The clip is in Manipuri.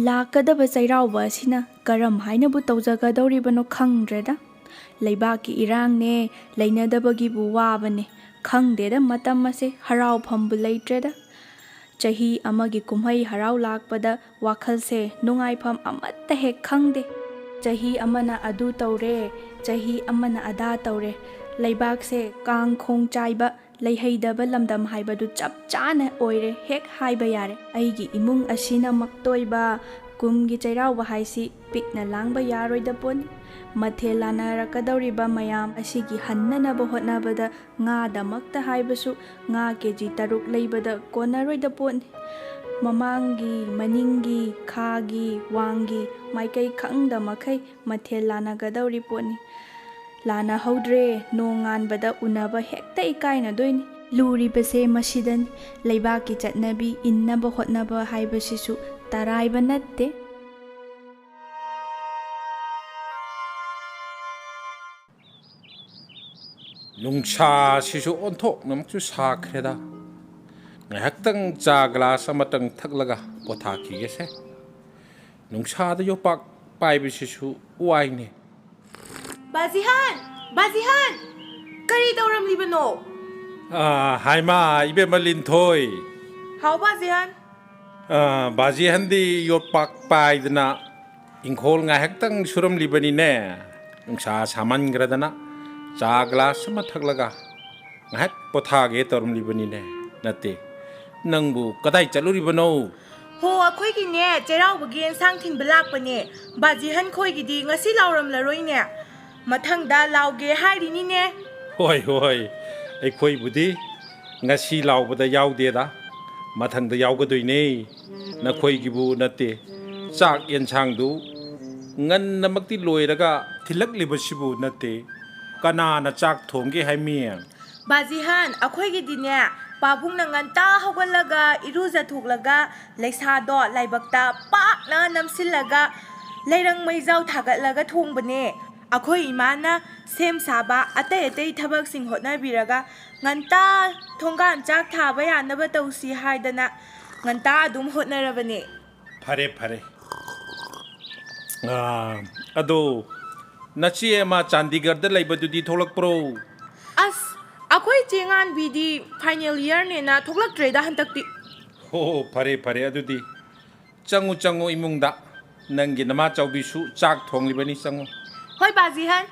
ꯂꯥꯛꯀꯗꯕ ꯆꯩꯔꯥꯎꯕ ꯑꯁꯤꯅ ꯀꯔꯝ ꯍꯥꯏꯅꯕꯨ ꯇꯧꯖꯒꯗꯧꯔꯤꯕꯅꯣ ꯈꯪꯗ꯭ꯔꯦꯗ꯫ ꯂꯩꯕꯥꯛꯀꯤ ꯏꯔꯥꯡꯅꯦ, ꯂꯩꯅꯗꯕꯒꯤꯕꯨ ꯋꯥꯕꯅꯦ, ꯈꯪꯗꯦꯗ ꯃꯇꯝ ꯑꯁꯦ ꯍꯔꯥꯎꯐꯝꯕꯨ ꯂꯩꯇ꯭ꯔꯦꯗ꯫ ꯆꯍꯤ ꯑꯃꯒꯤ ꯀꯨꯝꯍꯩ ꯍꯔꯥꯎ ꯂꯥꯛꯄꯗ ꯋꯥꯈꯜꯁꯦ ꯅꯨꯡꯉꯥꯏꯐꯝ ꯑꯃꯠꯇ ꯍꯦꯛ ꯈꯪꯗꯦ꯫ ꯆꯍꯤ ꯑꯃꯅ ꯑꯗꯨ ꯇꯧꯔꯦ, ꯆꯍꯤ ꯑꯃꯅ ꯑꯗꯥ ꯇꯧꯔꯦ꯫ ꯂꯩꯕꯥꯛꯁꯦ ꯀꯥꯡ-ꯈꯣꯡ ꯆꯥꯏꯕ, ꯂꯩꯍꯩꯗꯕ ꯂꯝꯗꯝ ꯍꯥꯏꯕꯗꯨ ꯆꯞ ꯆꯥꯅ ꯑꯣꯏꯔꯦ ꯍꯦꯛ ꯍꯥꯏꯕ ꯌꯥꯔꯦ꯫ ꯑꯩꯒꯤ ꯏꯃꯨꯡ ꯑꯁꯤꯅ ꯃꯛꯇꯣꯏꯕ ꯀꯨꯝꯒꯤ ꯆꯩꯔꯥꯎꯕ ꯍꯥꯏꯁꯤ ꯄꯤꯛꯅ ꯂꯥꯡꯕ ꯌꯥꯔꯣꯏꯗ ꯄꯣꯠꯅꯤ꯫ ꯃꯊꯦꯜ ꯂꯥꯟꯅꯔꯛꯀꯗꯧꯔꯤꯕ ꯃꯌꯥꯝ ꯑꯁꯤꯒꯤ ꯍꯟꯅꯅꯕ ꯍꯣꯠꯅꯕꯗ ꯉꯥꯗꯃꯛꯇ ꯍꯥꯏꯕꯁꯨ ꯉꯥ ꯀꯦꯖꯤ 6 ꯂꯩꯕꯗ ꯀꯣꯟꯅꯔꯣꯏꯗ ꯄꯣꯠꯅꯤ꯫ ꯃꯃꯥꯡꯒꯤ, ꯃꯅꯤꯡꯒꯤ, ꯈꯥꯒꯤ, ꯋꯥꯡꯒꯤ ꯃꯥꯏꯀꯩ ꯈꯪꯗ ꯃꯈꯩ ꯃꯊꯦꯜ ꯂꯥꯟꯅꯒꯗꯧꯔꯤ ꯄꯣꯠꯅꯤ꯫ ꯂꯥꯟꯅꯍꯧꯗ꯭ꯔꯦ ꯅꯣꯡ ꯉꯥꯟꯕꯗ ꯎꯅꯕ ꯍꯦꯛꯇ ꯏꯀꯥꯏꯅꯗꯣꯏꯅꯤ꯫ ꯂꯨꯔꯤꯕꯁꯦ ꯃꯁꯤꯗꯅꯤ꯫ ꯂꯩꯕꯥꯛꯀꯤ ꯆꯠꯅꯕꯤ ꯏꯟꯅꯕ ꯍꯣꯠꯅꯕ ꯍꯥꯏꯕꯁꯤꯁꯨ ꯇꯔꯥꯏꯕ ꯅꯠꯇꯦ꯫ ꯅꯨꯡꯁꯥꯁꯤꯁꯨ ꯑꯣꯟꯊꯣꯛꯅꯃꯛꯁꯨ ꯁꯥꯈ꯭ꯔꯦꯗ꯫ ꯉꯥꯏꯍꯥꯛꯇꯪ ꯆꯥ ꯒ꯭ꯂꯥꯁ ꯑꯃꯇꯪ ꯊꯛꯂꯒ ꯄꯣꯊꯥꯈꯤꯒꯦꯁꯦ꯫ ꯅꯨꯡꯁꯥꯗ ꯌꯣꯄꯥꯛ ꯄꯥꯏꯕꯁꯤꯁꯨ ꯋꯥꯏꯅꯦ꯫ ꯕꯥꯖꯤꯍꯥꯟ! ꯕꯥꯖꯤꯍꯥꯟ! ꯀꯔꯤ ꯇꯧꯔꯝꯂꯤꯕꯅꯣ? ꯍꯥꯏꯃ ꯏꯕꯦꯝꯃ ꯂꯤꯟꯊꯣꯏ꯫ ꯍꯥꯎ ꯕꯥꯖꯤꯍꯥꯟ꯫ ꯕꯥꯖꯤꯍꯟꯗꯤ ꯌꯣꯠꯄꯥꯛ ꯄꯥꯏꯗꯅ ꯏꯪꯈꯣꯜ ꯉꯥꯏꯍꯥꯛꯇꯪ ꯁꯨꯔꯝꯂꯤꯕꯅꯤꯅꯦ꯫ ꯅꯨꯡꯁꯥ ꯁꯥꯃꯟꯈ꯭ꯔꯗꯅ ꯆꯥ ꯒ꯭ꯂꯥꯁ ꯑꯃ ꯊꯛꯂꯒ ꯉꯥꯏꯍꯥꯛ ꯄꯣꯊꯥꯒꯦ ꯇꯧꯔꯝꯂꯤꯕꯅꯤꯅꯦ꯫ ꯅꯠꯇꯦ, ꯅꯪꯕꯨ ꯀꯗꯥꯏ ꯆꯠꯂꯨꯔꯤꯕꯅꯣ? ꯍꯣ, ꯑꯩꯈꯣꯏꯒꯤꯅꯦ ꯆꯩꯔꯥꯎꯕꯒꯤ ꯑꯦꯟꯁꯥꯡ ꯊꯤꯟꯕ ꯂꯥꯛꯄꯅꯦ꯫ ꯕꯥꯖꯤꯍꯟ ꯈꯣꯏꯒꯤꯗꯤ ꯉꯁꯤ ꯂꯥꯎꯔꯝꯂꯔꯣꯏꯅꯦ꯫ ꯃꯊꯪꯗ ꯂꯥꯎꯒꯦ ꯍꯥꯏꯔꯤꯅꯤꯅꯦ꯫ ꯍꯣꯏ ꯍꯣꯏ, ꯑꯩꯈꯣꯏꯕꯨꯗꯤ ꯉꯁꯤ ꯂꯥꯎꯕꯗ ꯌꯥꯎꯗꯦꯗ, ꯃꯊꯪꯗ ꯌꯥꯎꯒꯗꯣꯏꯅꯦ꯫ ꯅꯈꯣꯏꯒꯤꯕꯨ ꯅꯠꯇꯦ, ꯆꯥꯛ ꯌꯦꯟꯁꯥꯡꯗꯨ ꯉꯟꯅꯃꯛꯇꯤ ꯂꯣꯏꯔꯒ ꯊꯤꯜꯂꯛꯂꯤꯕꯁꯤꯕꯨ ꯅꯠꯇꯦ, ꯀꯅꯥꯅ ꯆꯥꯛ ꯊꯣꯡꯒꯦ ꯍꯥꯏꯃꯤ? ꯕꯥꯖꯤꯍꯥꯟ, ꯑꯩꯈꯣꯏꯒꯤꯗꯤꯅꯦ ꯄꯥꯕꯨꯡꯅ ꯉꯟꯇꯥ ꯍꯧꯒꯠꯂꯒ ꯏꯔꯨꯖꯊꯣꯛꯂꯒ ꯂꯩꯁꯥꯗꯣ ꯂꯥꯏꯕꯛꯇ ꯄꯥꯛꯅ ꯅꯝꯁꯤꯜꯂꯒ ꯂꯩꯔꯪ ꯃꯩꯖꯥꯎ ꯊꯥꯒꯠꯂꯒ ꯊꯣꯡꯕꯅꯦ꯫ ꯑꯩꯈꯣꯏ ꯏꯃꯥꯅ ꯁꯦꯝ ꯁꯥꯕ ꯑꯇꯩ ꯑꯇꯩ ꯊꯕꯛꯁꯤꯡ ꯍꯣꯠꯅꯕꯤꯔꯒ ꯉꯟꯇꯥ ꯊꯣꯡꯒꯥꯟ ꯆꯥꯛ ꯊꯥꯕ ꯌꯥꯅꯕ ꯇꯧꯁꯤ ꯍꯥꯏꯗꯅ ꯉꯟꯇꯥ ꯑꯗꯨꯝ ꯍꯣꯠꯅꯔꯕꯅꯦ꯫ ꯐꯔꯦ ꯐꯔꯦ꯫ ꯑꯗꯣ ꯅꯆꯦ ꯑꯃ ꯆꯥꯟꯗꯤꯒꯔꯗ ꯂꯩꯕꯗꯨꯗꯤ ꯊꯣꯛꯂꯛꯄ꯭ꯔꯣ? ꯑꯁ, ꯑꯩꯈꯣꯏ ꯆꯦ ꯉꯥꯟꯕꯤꯗꯤ ꯐꯥꯏꯅꯦꯜ ꯏꯌꯔꯅꯦꯅ ꯊꯣꯛꯂꯛꯇ꯭ꯔꯦꯗ ꯍꯟꯗꯛꯇꯤ꯫ ꯍꯣ, ꯐꯔꯦ ꯐꯔꯦ ꯑꯗꯨꯗꯤ ꯆꯪꯉꯨ ꯆꯪꯉꯨ ꯏꯃꯨꯡꯗ꯫ ꯅꯪꯒꯤ ꯅꯃꯥꯆꯧꯕꯤꯁꯨ ꯆꯥꯛ ꯊꯣꯡꯂꯤꯕꯅꯤ, ꯆꯪꯉꯨ꯫ ꯍꯣꯏ ꯕꯥꯖꯤꯍꯟ꯫